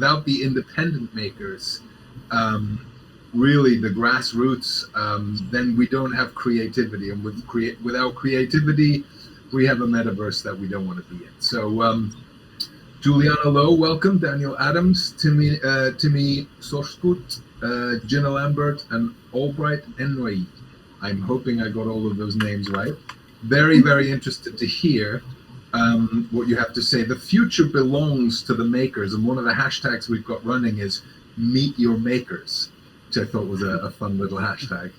without the independent makers, really the grassroots, then we don't have creativity, and without creativity, we have a metaverse that we don't want to be in. So Juliana Lowe, welcome. Daniel Adams, Timmy Soskut, Ginna Lambert, and Albright Enyioha. I'm hoping I got all of those names right. Very, very interested to hear what you have to say. The future belongs to the makers, and one of the hashtags we've got running is Meet Your Makers, which I thought was a fun little hashtag.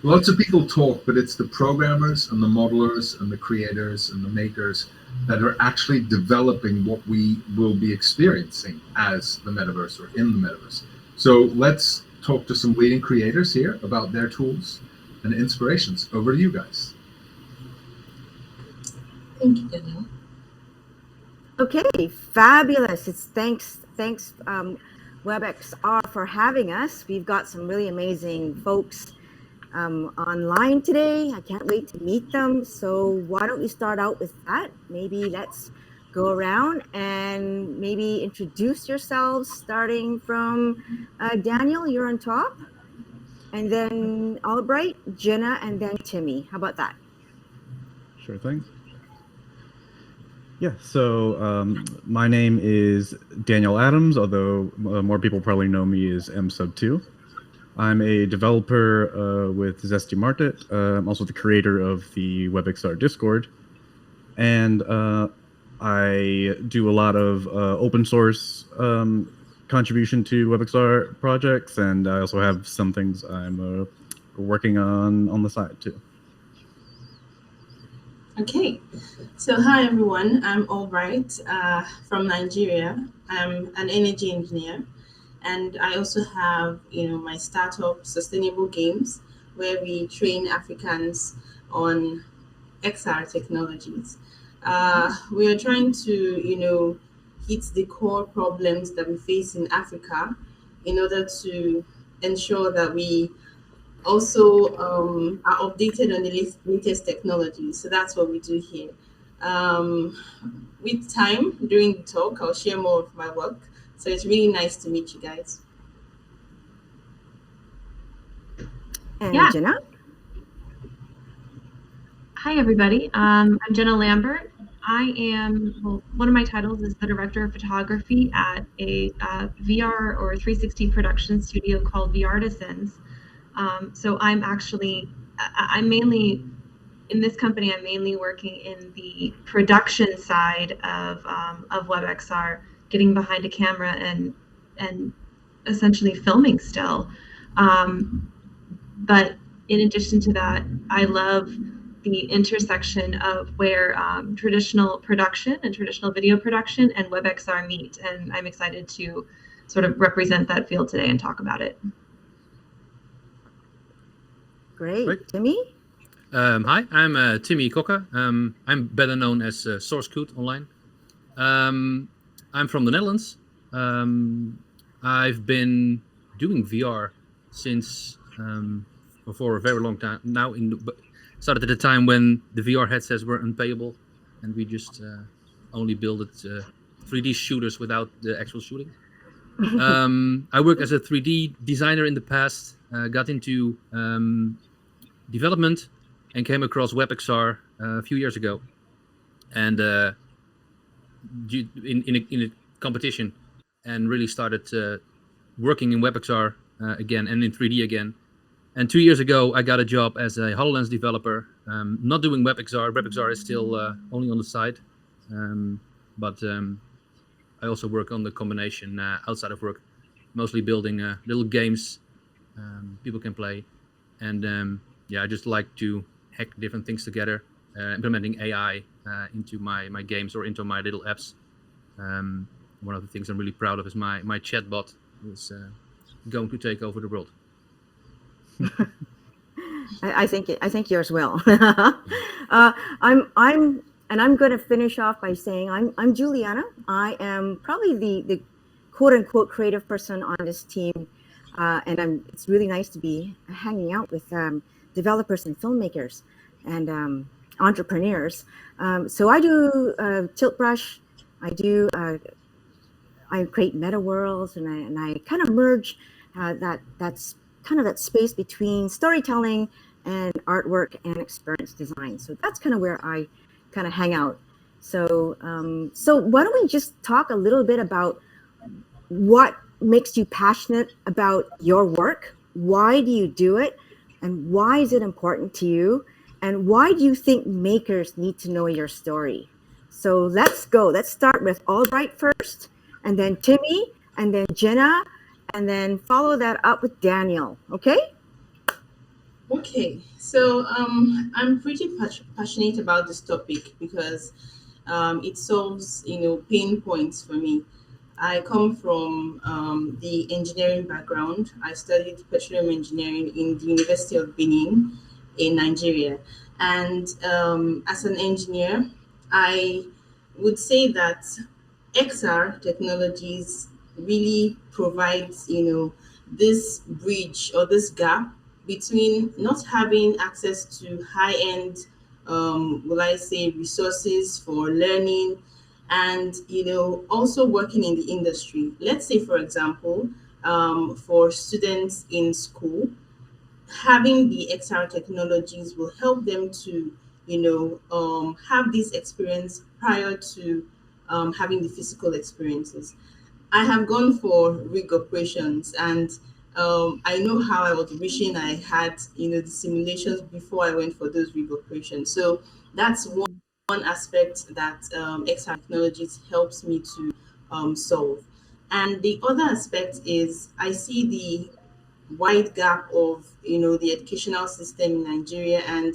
Lots of people talk, but it's the programmers and the modelers and the creators and the makers that are actually developing what we will be experiencing as the metaverse or in the metaverse. So let's talk to some leading creators here about their tools and inspirations. Over to you guys. Thank you, Daniel. Okay, fabulous. It's thanks WebXR for having us. We've got some really amazing folks online today. I can't wait to meet them. So why don't we start out with that? Maybe let's go around and maybe introduce yourselves, starting from Daniel, you're on top, and then Albright, Ginna, and then Timmy. How about that? Sure thing. Yeah, so my name is Daniel Adams, although more people probably know me as M-Sub2. I'm a developer with Zesty Market. I'm also the creator of the WebXR Discord. And I do a lot of open source contribution to WebXR projects, and I also have some things I'm working on the side too. Okay, so hi everyone, I'm Albright from Nigeria. I'm an energy engineer, and I also have my startup Sustainable Games, where we train Africans on XR technologies. We are trying to hit the core problems that we face in Africa in order to ensure that we also are updated on the latest technologies. So that's what we do here. With time during the talk, I'll share more of my work. So it's really nice to meet you guys. And Yeah. Ginna? Hi, everybody. I'm Ginna Lambert. One of my titles is the director of photography at a VR or 360 production studio called VARtisans. So I'm mainly, in this company, I'm mainly working in the production side of WebXR, getting behind a camera and essentially filming still. But in addition to that, I love the intersection of where traditional production and traditional video production and WebXR meet. And I'm excited to sort of represent that field today and talk about it. Great. Timmy? Hi, I'm Timmy Kokke. I'm better known as Source Code online. I'm from the Netherlands. I've been doing VR since for a very long time now. Started at a time when the VR headsets were unpayable, and we just only built 3D shooters without the actual shooting. I worked as a 3D designer in the past, got into development, and came across WebXR a few years ago. And in a competition, and really started working in WebXR again and in 3D again. And 2 years ago, I got a job as a HoloLens developer, not doing WebXR. WebXR is still only on the side, but I also work on the combination outside of work, mostly building little games people can play. And I just like to hack different things together, implementing AI into my games or into my little apps. One of the things I'm really proud of is my chatbot is going to take over the world. I think yours will. I'm going to finish off by saying I'm Juliana. I am probably the quote unquote creative person on this team, and it's really nice to be hanging out with developers and filmmakers and entrepreneurs. So I do tilt brush. I I create meta worlds, and I kind of merge that's kind of that space between storytelling and artwork and experience design. So that's kind of where I kind of hang out. So so why don't we just talk a little bit about what makes you passionate about your work? Why do you do it? And why is it important to you? And why do you think makers need to know your story? So let's go. Let's start with Albright first, and then Timmy, and then Ginna, and then follow that up with Daniel. Okay? Okay, so I'm pretty passionate about this topic because it solves, pain points for me. I come from the engineering background. I studied petroleum engineering in the University of Benin in Nigeria. And as an engineer, I would say that XR technologies really provides, this bridge or this gap between not having access to high-end, will I say, resources for learning and, also working in the industry. Let's say, for example, for students in school, having the XR technologies will help them to, have this experience prior to having the physical experiences. I have gone for rig operations, and I know how I was wishing I had, the simulations before I went for those rig operations. So that's one aspect that XR technologies helps me to solve. And the other aspect is I see the wide gap of the educational system in Nigeria, and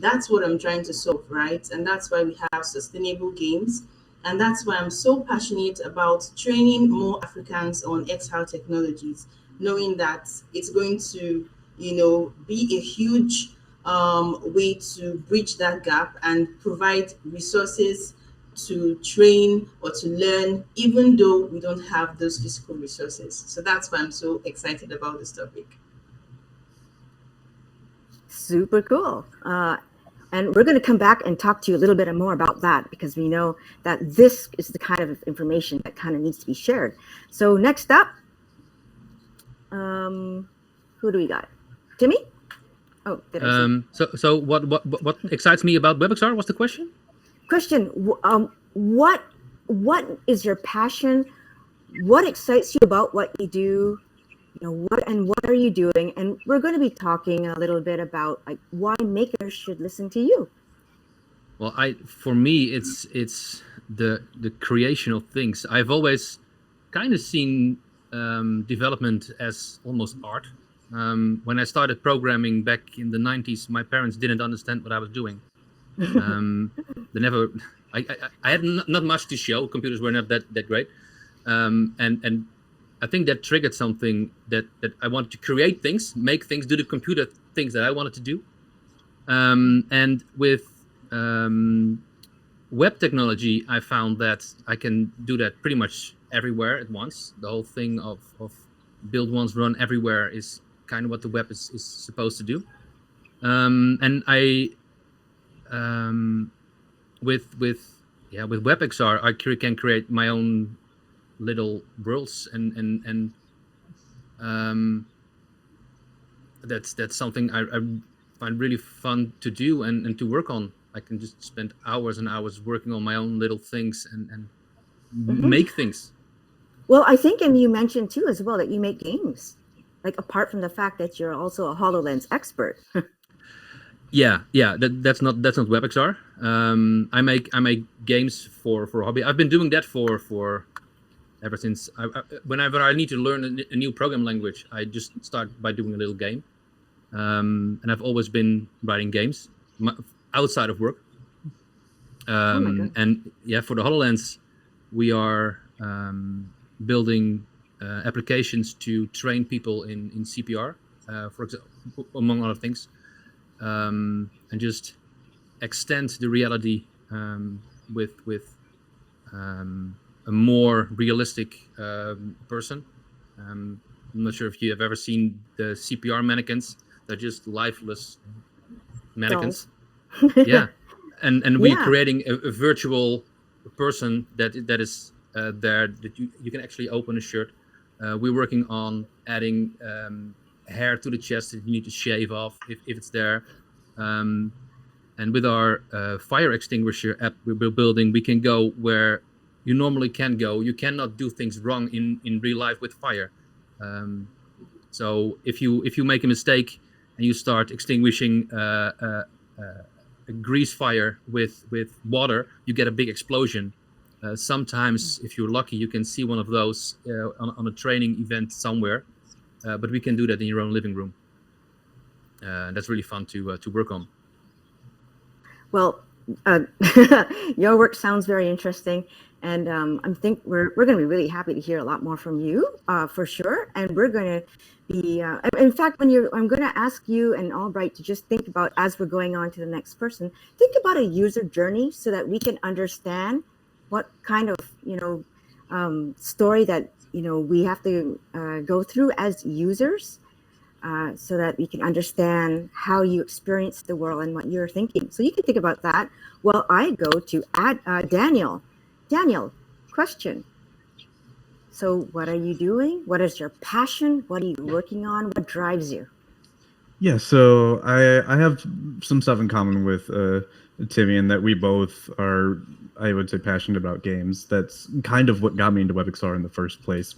that's what I'm trying to solve, right? And that's why we have sustainable games, and that's why I'm so passionate about training more Africans on XR technologies, knowing that it's going to be a huge way to bridge that gap and provide resources to train or to learn, even though we don't have those physical resources. So that's why I'm so excited about this topic. Super cool. And we're going to come back and talk to you a little bit more about that, because we know that this is the kind of information that kind of needs to be shared. So next up, who do we got? Timmy? Oh, did I say? So what excites me about WebXR? What's the question? Question, what is your passion? What excites you about what you do? What are you doing? And we're going to be talking a little bit about like why makers should listen to you. Well, for me, it's the creation of things. I've always kind of seen development as almost art. When I started programming back in the 90s, my parents didn't understand what I was doing. They never. I had not much to show. Computers were not that great, and I think that triggered something that I wanted to create things, make things, do the computer things that I wanted to do. And with web technology, I found that I can do that pretty much everywhere at once. The whole thing of build once, run everywhere is kind of what the web is supposed to do. And I with WebXR, I can create my own little worlds, and that's something I find really fun to do and to work on. I can just spend hours and hours working on my own little things and make things. Well, I think, and you mentioned too as well that you make games, like apart from the fact that you're also a HoloLens expert. Yeah, that's not WebXR. I make games for hobby. I've been doing that for ever since. Whenever I need to learn a new program language, I just start by doing a little game. And I've always been writing games outside of work. And yeah, for the HoloLens, we are building applications to train people in CPR, for example, among other things. And just extend the reality with a more realistic person. I'm not sure if you have ever seen the CPR mannequins. They're just lifeless mannequins. Yeah, and we're creating a virtual person that is there that you can actually open a shirt. We're working on adding hair to the chest that you need to shave off if it's there. And with our fire extinguisher app we're building, we can go where you normally can't go. You cannot do things wrong in real life with fire. So if you make a mistake and you start extinguishing a grease fire with water, you get a big explosion. Sometimes, if you're lucky, you can see one of those on a training event somewhere. But we can do that in your own living room. That's really fun to work on. Well, your work sounds very interesting, and I think we're going to be really happy to hear a lot more from you, for sure. And we're going to be, in fact, I'm going to ask you and Albright to just think about, as we're going on to the next person, think about a user journey so that we can understand what kind of story that we have to go through as users. So that we can understand how you experience the world and what you're thinking. So you can think about that while I go to Daniel. Daniel, question. So what are you doing? What is your passion? What are you working on? What drives you? Yeah, so I have some stuff in common with Timmy in that we both are, I would say, passionate about games. That's kind of what got me into WebXR in the first place.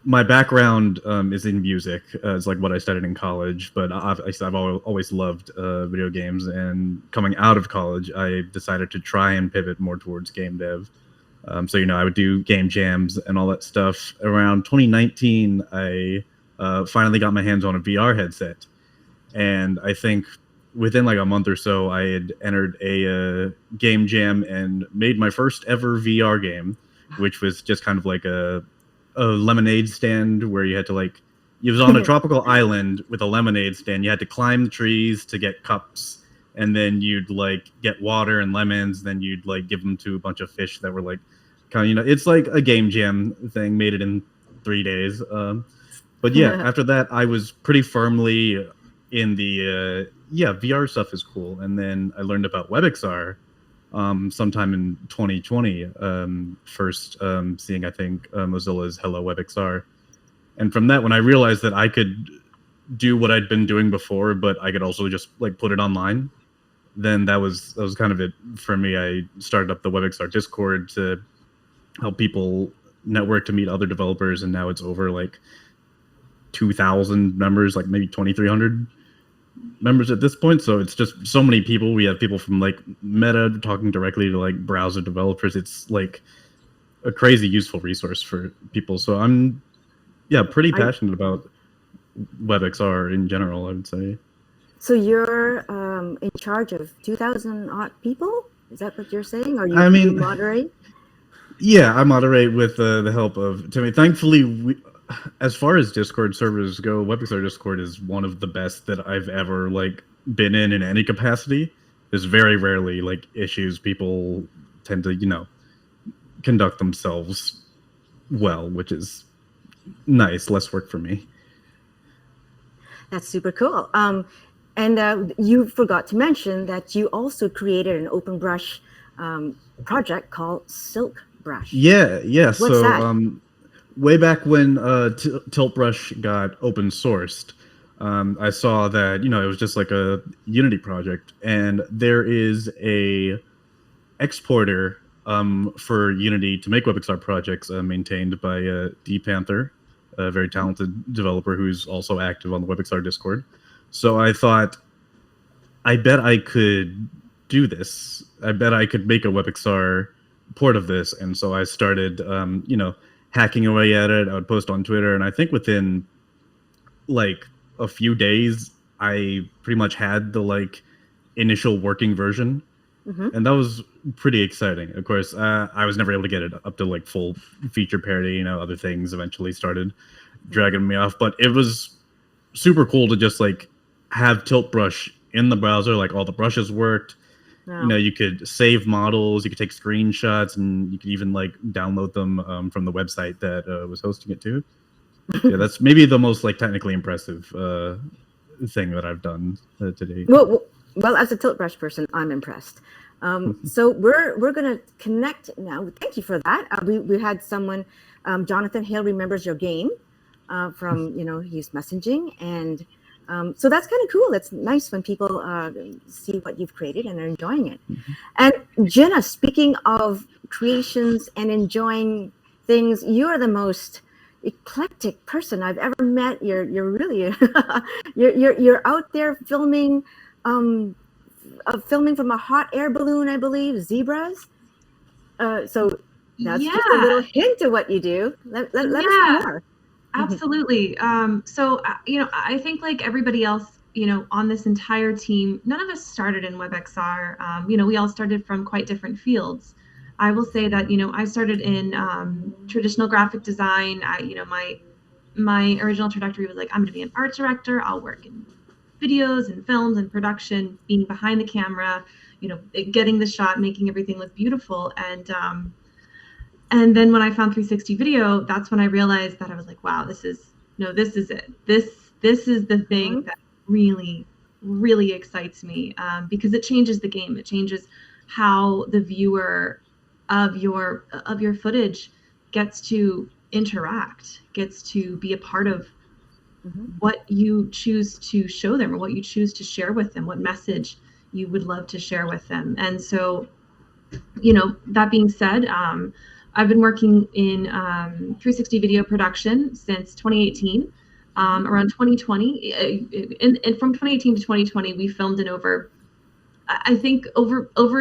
My background is in music. It's like what I studied in college, but I've always loved video games. And coming out of college, I decided to try and pivot more towards game dev. So I would do game jams and all that stuff. Around 2019, I finally got my hands on a VR headset, and I think within like a month or so, I had entered a game jam and made my first ever VR game, which was just kind of like a lemonade stand where you had to it was on a tropical island with a lemonade stand. You had to climb the trees to get cups, and then you'd get water and lemons. Then you'd give them to a bunch of fish that were kind of, it's like a game jam thing. Made it in 3 days. But yeah, after that, I was pretty firmly in the VR stuff is cool. And then I learned about WebXR sometime in 2020, first seeing, I think, Mozilla's Hello WebXR. And from that, when I realized that I could do what I'd been doing before, but I could also just put it online, then that was kind of it for me. I started up the WebXR Discord to help people network to meet other developers, and now it's over 2,000 members, maybe 2,300 members at this point. So it's just so many people. We have people from Meta talking directly to browser developers. It's a crazy useful resource for people. So I'm pretty passionate about WebXR in general, I would say. So you're in charge of 2,000 odd people? Is that what you're saying? Or you moderate? Yeah, I moderate with the help of Timmy. Thankfully, as far as Discord servers go, WebXR Discord is one of the best that I've ever been in any capacity. There's very rarely issues. People tend to conduct themselves well, which is nice. Less work for me. That's super cool. And you forgot to mention that you also created an open brush project called Silk Brush. Yeah. What's that? Way back when Tilt Brush got open sourced, I saw that it was just a Unity project, and there is a exporter for Unity to make WebXR projects maintained by D Panther, a very talented developer who's also active on the WebXR Discord. So I thought, I bet I could do this. I bet I could make a WebXR port of this, and so I started, hacking away at it. I would post on Twitter, and I think within a few days, I pretty much had the initial working version, and that was pretty exciting. Of course, I was never able to get it up to full feature parity. Other things eventually started dragging me off, but it was super cool to just have Tilt Brush in the browser. All the brushes worked. Wow. You could save models, you could take screenshots, and you could even download them from the website that was hosting it too. Yeah, that's maybe the most technically impressive thing that I've done to date. Well, as a Tilt Brush person, I'm impressed. So we're gonna connect now. Thank you for that. We had someone, Jonathan Hale remembers your game from he's messaging, and so that's kind of cool. It's nice when people see what you've created and are enjoying it. And Ginna, speaking of creations and enjoying things, you are the most eclectic person I've ever met. You're really you're out there filming filming from a hot air balloon, I believe, zebras. So that's just a little hint of what you do. Let us know more. Absolutely. So I think like everybody else, on this entire team, none of us started in WebXR. We all started from quite different fields. I will say that, I started in traditional graphic design. My original trajectory was like, I'm going to be an art director. I'll work in videos and films and production, being behind the camera, getting the shot, making everything look beautiful. And then when I found 360 video, that's when I realized that I was like, wow, this is it. This is the thing that really, really excites me, because it changes the game. It changes how the viewer of your footage gets to interact, gets to be a part of what you choose to show them or what you choose to share with them, what message you would love to share with them. And so, that being said, I've been working in 360 video production since 2018. Around 2020, and from 2018 to 2020, we filmed in over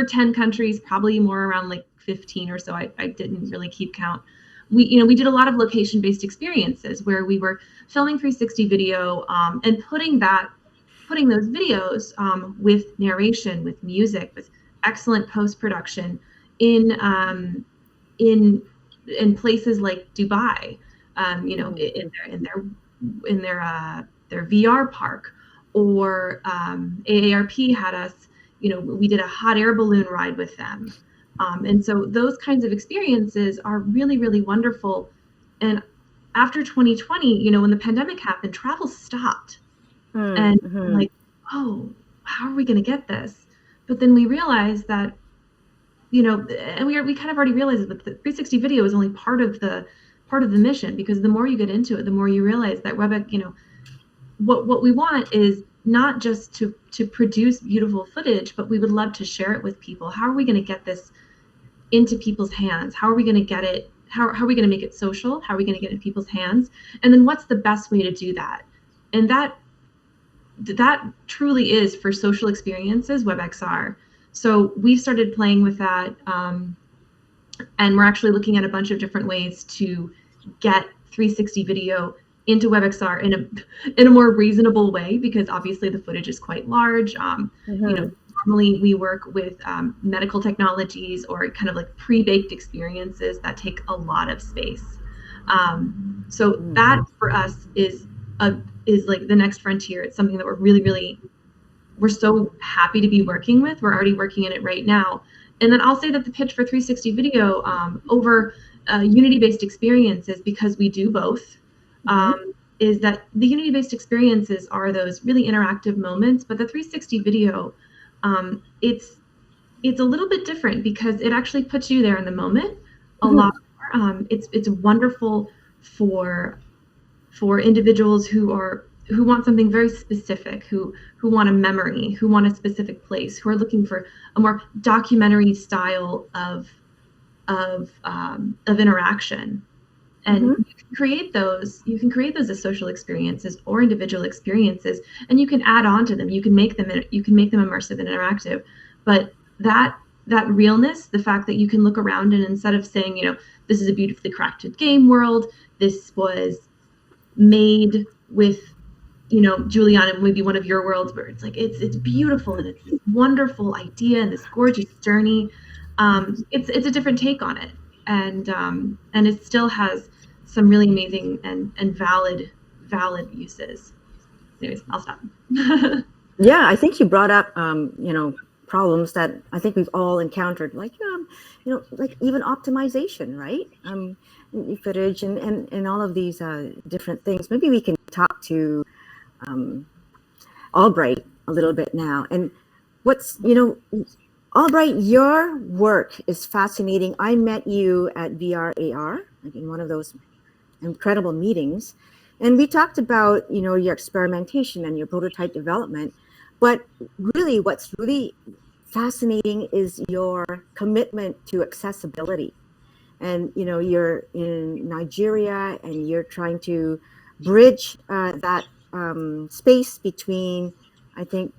10 countries, probably more around like 15 or so. I didn't really keep count. We did a lot of location-based experiences where we were filming 360 video and putting those videos with narration, with music, with excellent post-production in places like Dubai, in their VR park, or AARP had us, we did a hot air balloon ride with them. And so those kinds of experiences are really, really wonderful. And after 2020, when the pandemic happened, travel stopped. And like, oh, how are we going to get this? But then we realized that, and we kind of already realized it, but the 360 video is only part of the mission, because the more you get into it, the more you realize that what we want is not just to produce beautiful footage, but we would love to share it with people. How are we going to get this into people's hands? How are we going to get it? How are we going to make it social? How are we going to get it in people's hands? And then what's the best way to do that? And that truly is, for social experiences, WebXR. So we've started playing with that, and we're actually looking at a bunch of different ways to get 360 video into WebXR in a more reasonable way, because obviously the footage is quite large. Normally we work with medical technologies or kind of like pre-baked experiences that take a lot of space. So that for us is like the next frontier. It's something that we're so happy to be working with. We're already working in it right now. And then I'll say that the pitch for 360 video over Unity-based experiences, because we do both, is that the Unity-based experiences are those really interactive moments, but the 360 video, it's a little bit different because it actually puts you there in the moment a lot more. It's wonderful for individuals who want something very specific, who want a memory, who want a specific place, who are looking for a more documentary style of interaction. And you can create those as social experiences or individual experiences, and you can add on to them. You can make them immersive and interactive. But that realness, the fact that you can look around and instead of saying, this is a beautifully crafted game world, this was made with, Juliana, maybe one of your worlds where it's like it's beautiful and it's this wonderful idea and this gorgeous journey. It's a different take on it, and it still has some really amazing and valid uses. Anyways, I'll stop. Yeah, I think you brought up problems that I think we've all encountered, like like even optimization, right? Footage and all of these different things. Maybe we can talk to Albright a little bit now. And what's Albright, your work is fascinating. I met you at VAR, like in one of those incredible meetings, and we talked about, you know, your experimentation and your prototype development. But really, what's really fascinating is your commitment to accessibility. And you know, you're in Nigeria, and you're trying to bridge that space between, I think,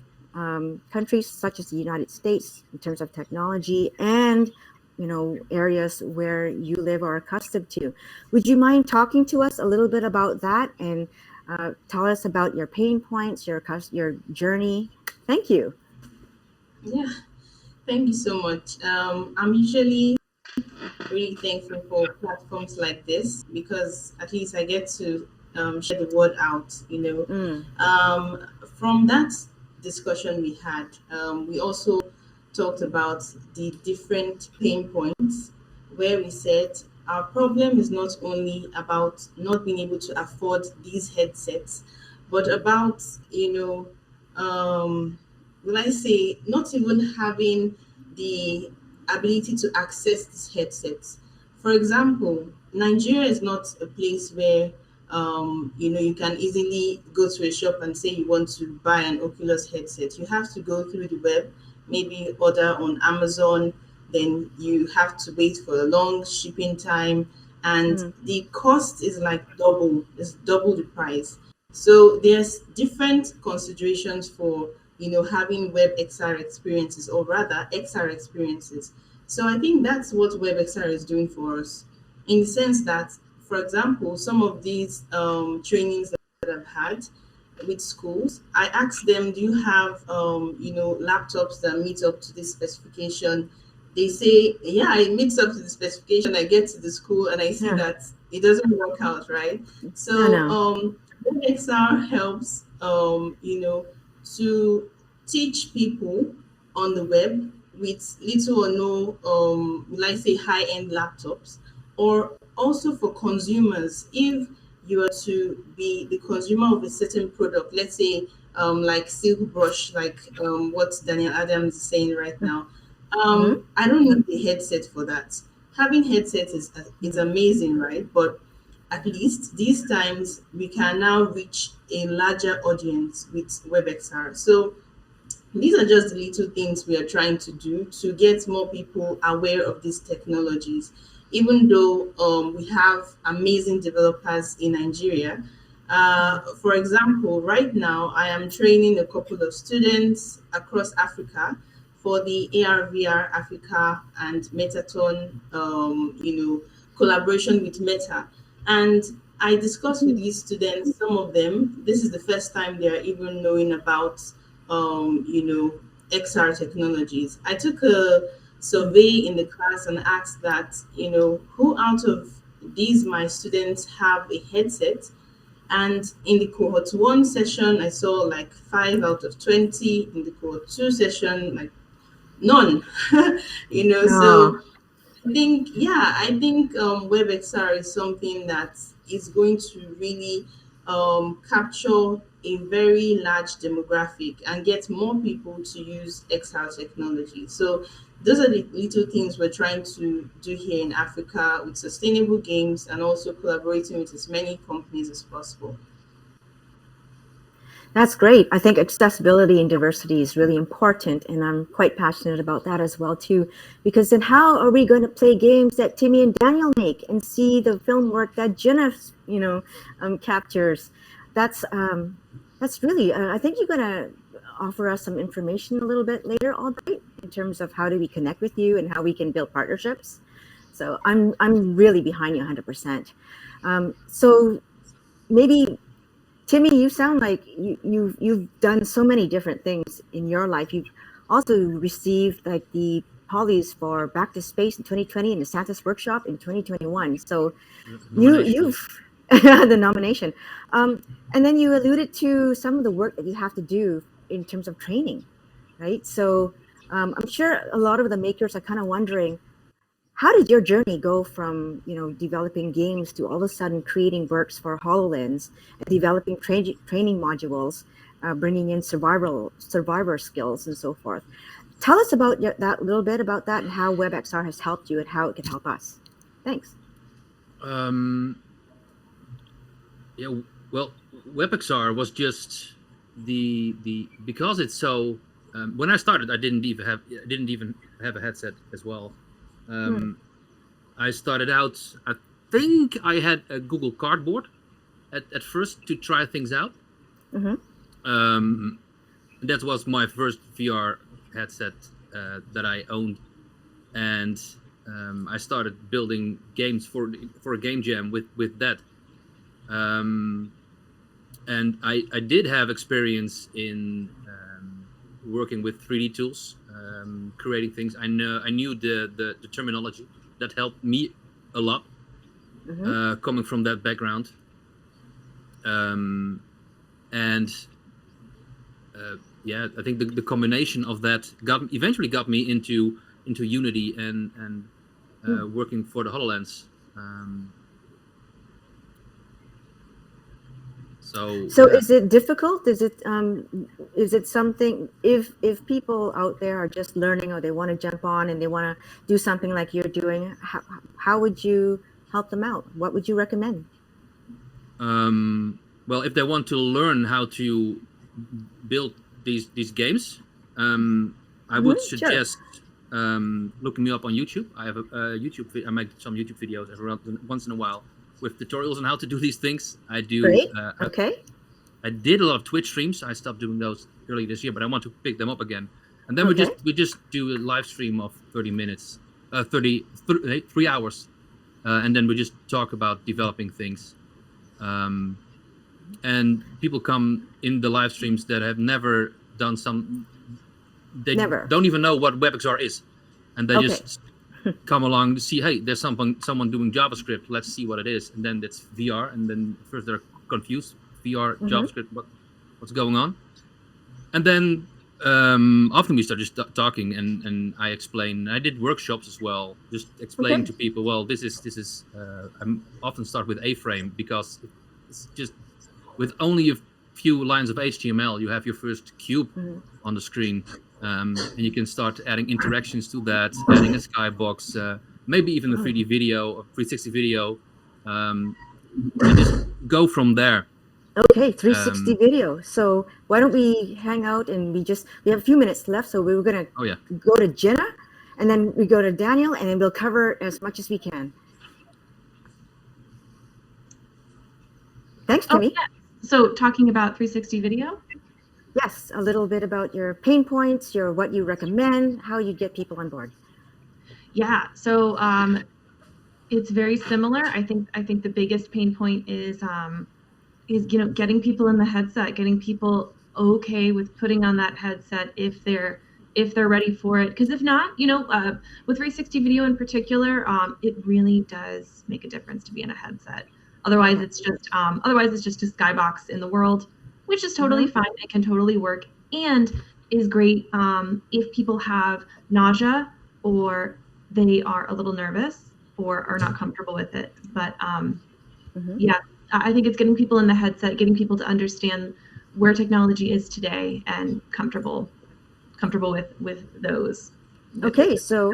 countries such as the United States in terms of technology and, you know, areas where you live or are accustomed to. Would you mind talking to us a little bit about that and tell us about your pain points, your journey? Thank you. Yeah, thank you so much. I'm usually really thankful for platforms like this because at least I get to share the word out, you know. From that discussion we had, we also talked about the different pain points where we said our problem is not only about not being able to afford these headsets, but about, you know, will I say, not even having the ability to access these headsets. For example, Nigeria is not a place where you know, you can easily go to a shop and say you want to buy an Oculus headset. You have to go through the web, maybe order on Amazon, then you have to wait for a long shipping time, and the cost is like double, it's double the price. So there's different considerations for, you know, having WebXR experiences, or rather XR experiences. So I think that's what WebXR is doing for us, in the sense that, for example, some of these trainings that I've had with schools, I asked them, do you have, you know, laptops that meet up to this specification? They say, yeah, it meets up to the specification. I get to the school and I see that it doesn't work out, right? So WebXR helps, you know, to teach people on the web with little or no, will I say, high-end laptops, or also for consumers. If you are to be the consumer of a certain product, let's say like silk brush, like what Daniel Adams is saying right now, I don't need the headset for that. Having headsets is amazing, right? But at least these times we can now reach a larger audience with WebXR. So these are just the little things we are trying to do to get more people aware of these technologies. Even though we have amazing developers in Nigeria. For example, right now I am training a couple of students across Africa for the AR/VR Africa and Metaton, you know, collaboration with Meta. And I discussed with these students, some of them, this is the first time they're even knowing about, you know, XR technologies. I took a survey in the class and asked that, you know, who out of these my students have a headset? And in the cohort 1 session, I saw like 5 out of 20. In the cohort 2 session, like none. You know, so I think WebXR is something that is going to really capture a very large demographic and get more people to use XR technology. So those are the little things we're trying to do here in Africa with sustainable games and also collaborating with as many companies as possible. That's great. I think accessibility and diversity is really important, and I'm quite passionate about that as well too. Because then, how are we going to play games that Timmy and Daniel make and see the film work that Ginna, you know, captures? That's really. I think you're going to offer us some information a little bit later, Albright, in terms of how do we connect with you and how we can build partnerships. So I'm really behind you 100%. So maybe. Timmy, you sound like you've done so many different things in your life. You've also received like the Pollies for Back to Space in 2020 and the Santa's Workshop in 2021. So you've the nomination. And then you alluded to some of the work that you have to do in terms of training, right? So I'm sure a lot of the makers are kind of wondering, how did your journey go from, you know, developing games to all of a sudden creating works for HoloLens and developing training modules, bringing in survivor skills and so forth? tell us about that little bit about that and how WebXR has helped you and how it can help us. Thanks. Yeah, well, WebXR was just the because it's so. When I started, I didn't even have a headset as well. I started out. I think I had a Google Cardboard at first to try things out. That was my first VR headset that I owned, and I started building games for a game jam with that. And I did have experience in working with 3D tools, creating things. I knew the terminology that helped me a lot, coming from that background. Yeah, I think the combination of that eventually got me into Unity and working for the HoloLens. So is it difficult? Is it something, if people out there are just learning or they want to jump on and they want to do something like you're doing, how would you help them out? What would you recommend? Well, if they want to learn how to build these games, I would suggest looking me up on YouTube. I have a I make some YouTube videos once in a while with tutorials on how to do these things. I do. Great. Okay. I did a lot of Twitch streams. I stopped doing those early this year, but I want to pick them up again. And then we just do a live stream of 30 minutes, 3 hours, and then we just talk about developing things. And people come in the live streams that have never done they don't even know what WebXR is, and they just come along to see, hey, there's someone doing JavaScript, let's see what it is. And then it's VR, and then first they're confused, VR, JavaScript, what's going on? And then often we start just talking, and I explain. I did workshops as well, just explaining to people, well, this is I often start with A-frame, because it's just with only a few lines of HTML, you have your first cube on the screen. And you can start adding interactions to that, adding a skybox, maybe even a 3D video, or 360 video, and just go from there. Okay, 360 video. So why don't we hang out and we have a few minutes left, so we were gonna go to Ginna, and then we go to Daniel, and then we'll cover as much as we can. Thanks, Timmy. Yeah. So talking about 360 video? Yes, a little bit about your pain points, what you recommend, how you get people on board. Yeah, so it's very similar. I think the biggest pain point is getting people in the headset, getting people okay with putting on that headset if they're ready for it. Because if not, with 360 video in particular, it really does make a difference to be in a headset. Otherwise, it's just a skybox in the world, which is totally fine. It can totally work and is great if people have nausea or they are a little nervous or are not comfortable with it. But yeah, I think it's getting people in the headset, getting people to understand where technology is today and comfortable with those. Okay, so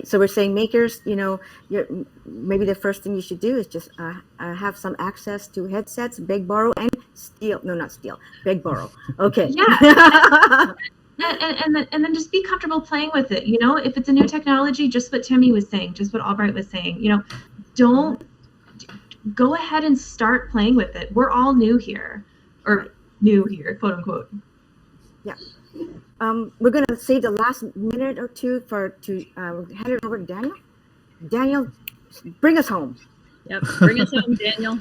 so we're saying makers, maybe the first thing you should do is just have some access to headsets, beg, borrow, and steal. No, not steal. Beg, borrow. Okay. Yeah. and then just be comfortable playing with it. If it's a new technology, just what Timmy was saying, just what Albright was saying. Don't go ahead and start playing with it. We're all new here, quote unquote. Yeah. We're going to save the last minute or two to hand it over to Daniel. Daniel, bring us home. Yep, bring us home, Daniel.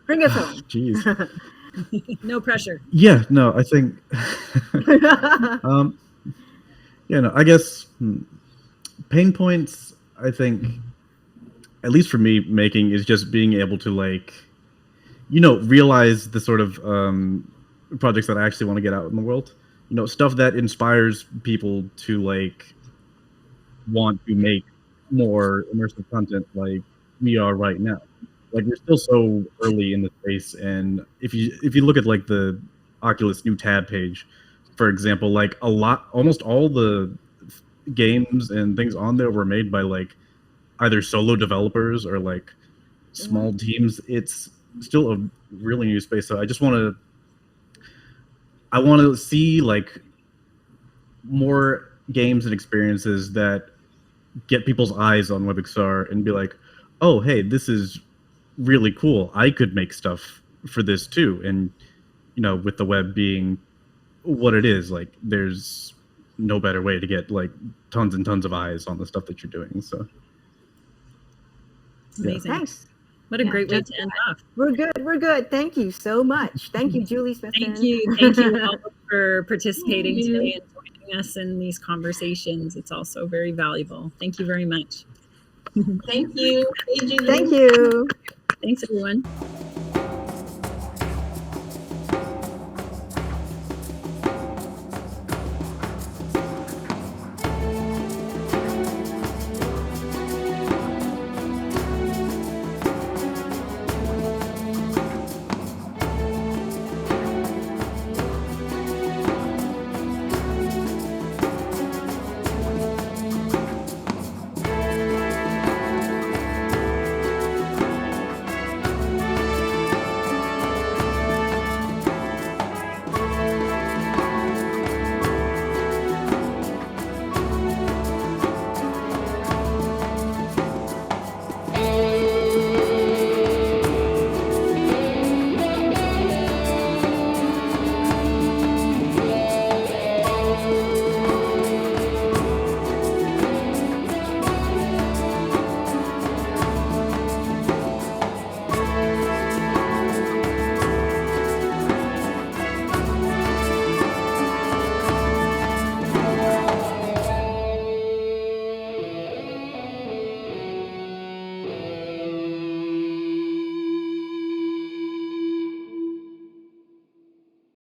Bring us home. Jeez. No pressure. Yeah, no, I think, I guess pain points, I think, at least for me, making is just being able to realize the sort of projects that I actually want to get out in the world. Stuff that inspires people to want to make more immersive content like we are right now. We're still so early in the space, and if you look at the Oculus new tab page, for example, like almost all the games and things on there were made by like either solo developers or like small teams. It's still a really new space. So I want to see like more games and experiences that get people's eyes on WebXR and be like, oh, hey, this is really cool. I could make stuff for this too. And, you know, with the web being what it is, like there's no better way to get like tons and tons of eyes on the stuff that you're doing. So Amazing. Thanks. What a great way to end off. We're good. Thank you so much. Thank you, Julie Smith. Thank you all for participating today and joining us in these conversations. It's also very valuable. Thank you very much. Thank you. Hey, Julie. Thank you. Thanks, everyone.